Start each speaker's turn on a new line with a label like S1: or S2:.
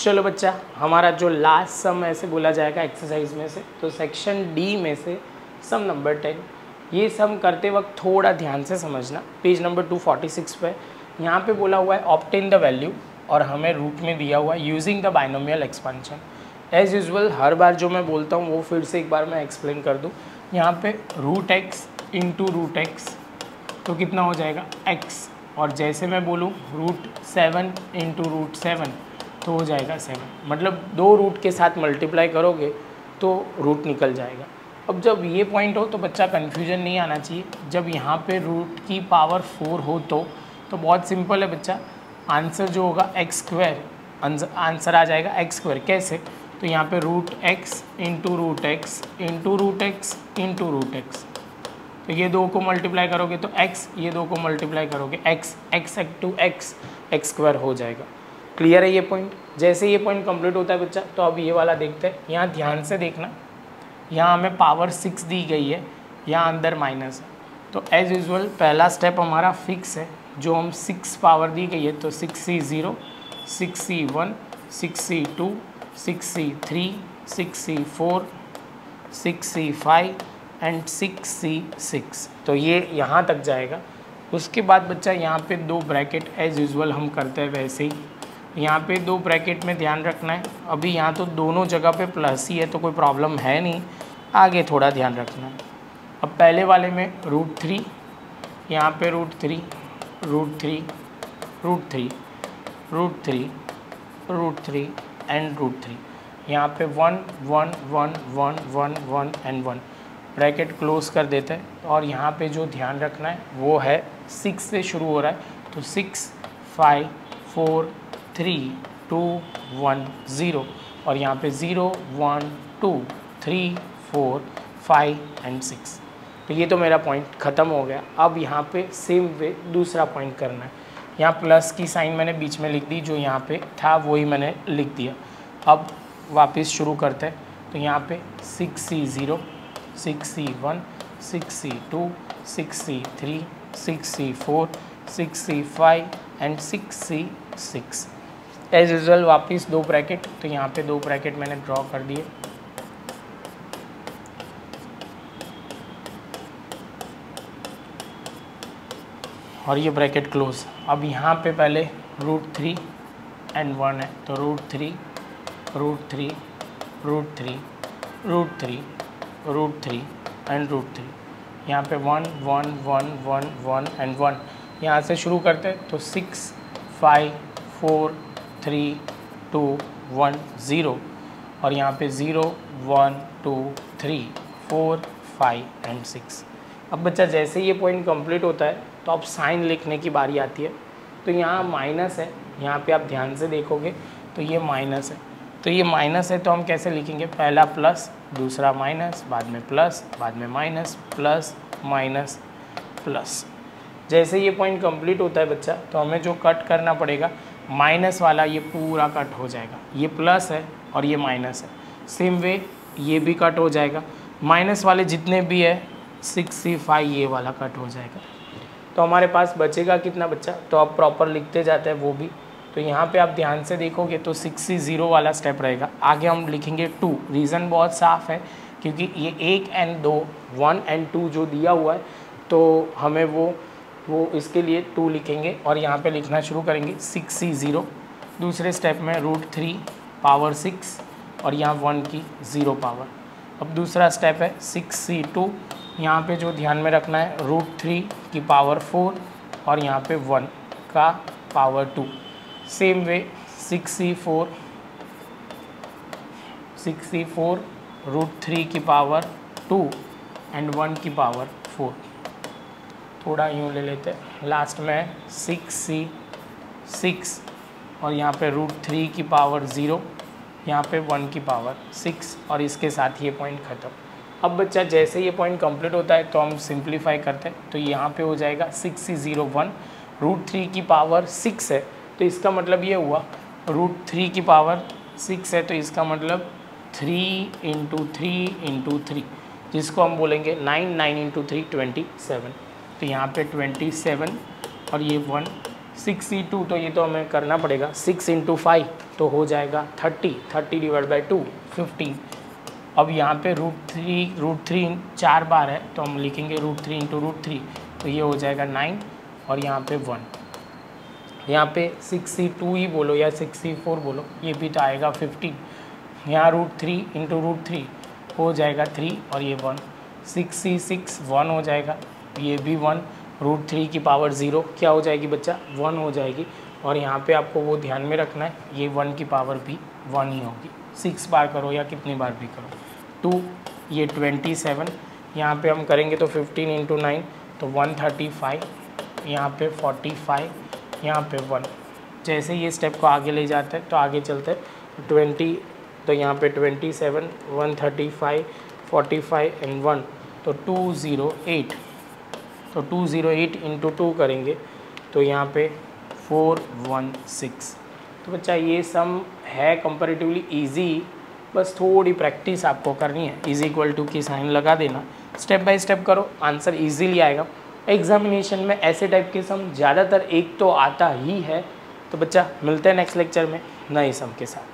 S1: चलो बच्चा, हमारा जो लास्ट सम ऐसे बोला जाएगा एक्सरसाइज में से, तो सेक्शन डी में से सम नंबर 10। ये सम करते वक्त थोड़ा ध्यान से समझना, पेज नंबर 246 पे यहाँ पे बोला हुआ है ऑब्टेन द वैल्यू, और हमें रूट में दिया हुआ है using the binomial expansion. As usual हर बार जो मैं बोलता हूँ वो फिर से एक बार मैं एक्सप्लेन कर दूँ। यहाँ पे root X into root X तो कितना हो जाएगा x, और जैसे मैं बोलूँ रूट 7 इंटू रूट 7 तो हो जाएगा 7। मतलब दो रूट के साथ मल्टीप्लाई करोगे तो रूट निकल जाएगा। अब जब ये पॉइंट हो तो बच्चा कन्फ्यूजन नहीं आना चाहिए। जब यहाँ पे रूट की पावर 4 हो तो बहुत सिंपल है बच्चा, आंसर जो होगा एक्स स्क्वायर, आंसर आ जाएगा एक्स स्क्वायर। कैसे? तो यहाँ पे root X into root X into root X into root X, तो ये दो को मल्टीप्लाई करोगे तो x, ये दो को मल्टीप्लाई करोगे x, x into x, x square हो जाएगा। क्लियर है ये पॉइंट? जैसे ये पॉइंट कंप्लीट होता है बच्चा, तो अब ये वाला देखते हैं। यहाँ ध्यान से देखना, यहाँ हमें पावर 6 दी गई है, यहाँ अंदर माइनस है, तो एज यूजुअल पहला स्टेप हमारा फिक्स है। जो हम 6 पावर दी गई है तो 6c0, 6c1, 6c2, 6c3, 6c4, 6c5 and 6c6, तो ये यहाँ तक जाएगा। उसके बाद बच्चा यहाँ पे दो ब्रैकेट एज यूजुअल हम करते हैं वैसे ही, यहाँ पे दो ब्रैकेट में ध्यान रखना है। अभी यहाँ तो दोनों जगह पे प्लस ही है तो कोई प्रॉब्लम है नहीं, आगे थोड़ा ध्यान रखना है। अब पहले वाले में रूट 3, यहाँ पे root 3, root 3, root 3, root 3, root 3 and root 3, यहाँ पे 1 1 1 1 1 1 एंड 1 ब्रैकेट क्लोज कर देते हैं। और यहाँ पे जो ध्यान रखना है वो है 6 से शुरू हो रहा है, तो 6 5 4 3 2 1 0, और यहाँ पे 0 1 2 3 4 5 एंड 6। तो ये तो मेरा पॉइंट ख़त्म हो गया। अब यहाँ पे सेम वे दूसरा पॉइंट करना है। यहाँ प्लस की साइन मैंने बीच में लिख दी, जो यहाँ पे था वही मैंने लिख दिया। अब वापस शुरू करते हैं, तो यहाँ पे 6c0, 6c1, 6c2, 6c3, 6c4, 6c5 and 6c6। As usual वापस दो ब्रैकेट, तो यहाँ पे दो ब्रैकेट मैंने ड्रॉ कर दिए। और ये ब्रैकेट क्लोज। अब यहाँ पे पहले रूट 3 एंड 1 है, तो root 3, root 3, root 3, root 3, root 3 and root 3, यहाँ पे 1 1 1 1 1 एंड 1। यहाँ से शुरू करते हैं, तो 6 5 4 3 2 1 0, और यहाँ पे 0 1 2 3 4 5 एंड 6। अब बच्चा जैसे ये पॉइंट कंप्लीट होता है तो अब साइन लिखने की बारी आती है। तो यहाँ माइनस है, यहाँ पे आप ध्यान से देखोगे तो ये माइनस है, तो ये माइनस है तो हम कैसे लिखेंगे? पहला प्लस, दूसरा माइनस, बाद में प्लस, बाद में माइनस, प्लस माइनस प्लस। जैसे ये पॉइंट कंप्लीट होता है बच्चा, तो हमें जो कट करना पड़ेगा, माइनस वाला ये पूरा कट हो जाएगा। ये प्लस है और ये माइनस है, सेम वे ये भी कट हो जाएगा। माइनस वाले जितने भी है 6c5 ये वाला कट हो जाएगा। तो हमारे पास बचेगा कितना बच्चा? तो अब प्रॉपर लिखते जाते हैं वो भी। तो यहाँ पे आप ध्यान से देखोगे तो 6c0 वाला स्टेप रहेगा, आगे हम लिखेंगे 2। रीज़न बहुत साफ है, क्योंकि ये 1 एंड 2, 1 एंड 2 जो दिया हुआ है, तो हमें वो इसके लिए 2 लिखेंगे और यहाँ पे लिखना शुरू करेंगे 6c0। दूसरे स्टेप में रूट 3 पावर 6 और यहाँ 1 की 0 पावर। अब दूसरा स्टेप है 6c2, यहाँ पे जो ध्यान में रखना है रूट 3 की पावर 4 और यहाँ पे 1 का power 2। Same way 6c4, 6c4 root 3 की पावर 2 एंड 1 की पावर 4। थोड़ा यूँ ले लेते हैं, लास्ट में 6c6 और यहाँ पे रूट 3 की पावर 0, यहाँ पे 1 की पावर 6, और इसके साथ ये पॉइंट ख़त्म। अब बच्चा जैसे ये पॉइंट कंप्लीट होता है तो हम सिंप्लीफाई करते हैं, तो यहाँ पे हो जाएगा 6c01, रूट 3 की पावर 6 है, तो इसका मतलब ये हुआ रूट 3 की पावर 6 है, तो इसका मतलब 3 इंटू 3 इंटू 3, जिसको हम बोलेंगे 9, 9 इंटू 3 27। तो यहाँ पे 27 और ये 1 6c2 तो ये तो हमें करना पड़ेगा, 6 × 5 तो हो जाएगा 30 डिवाइड बाई 2 15। अब यहाँ पे √3 4 बार है तो हम लिखेंगे √3 × √3 तो ये हो जाएगा 9 और यहाँ पे 1। यहाँ पे 6c2 ही बोलो या 6c4 बोलो, ये भी तो आएगा 15। यहाँ √3 × √3 हो जाएगा 3 और ये 1। 6c6 1 हो जाएगा, ये भी 1। √3 की पावर 0 क्या हो जाएगी बच्चा, 1 हो जाएगी। और यहाँ पे आपको वो ध्यान में रखना है, ये 1 की पावर भी 1 ही होगी। 6 बार करो या कितनी बार भी करो। 2 ये 27, यहाँ पे हम करेंगे तो 15 × 9 तो 135, यहाँ पे 45, यहाँ पे 1। जैसे ये स्टेप को आगे ले जाते हैं तो आगे चलते हैं 20 तो यहाँ पे 27, 135, 45 एंड 1 तो 208। तो 208 × 2 करेंगे तो यहाँ पे 416। तो बच्चा ये सम है कंपैरेटिवली इजी, बस थोड़ी प्रैक्टिस आपको करनी है। = की साइन लगा देना, स्टेप बाय स्टेप करो, आंसर इजीली आएगा। एग्जामिनेशन में ऐसे टाइप के सम ज़्यादातर एक तो आता ही है। तो बच्चा मिलते हैं नेक्स्ट लेक्चर में नए सम के साथ।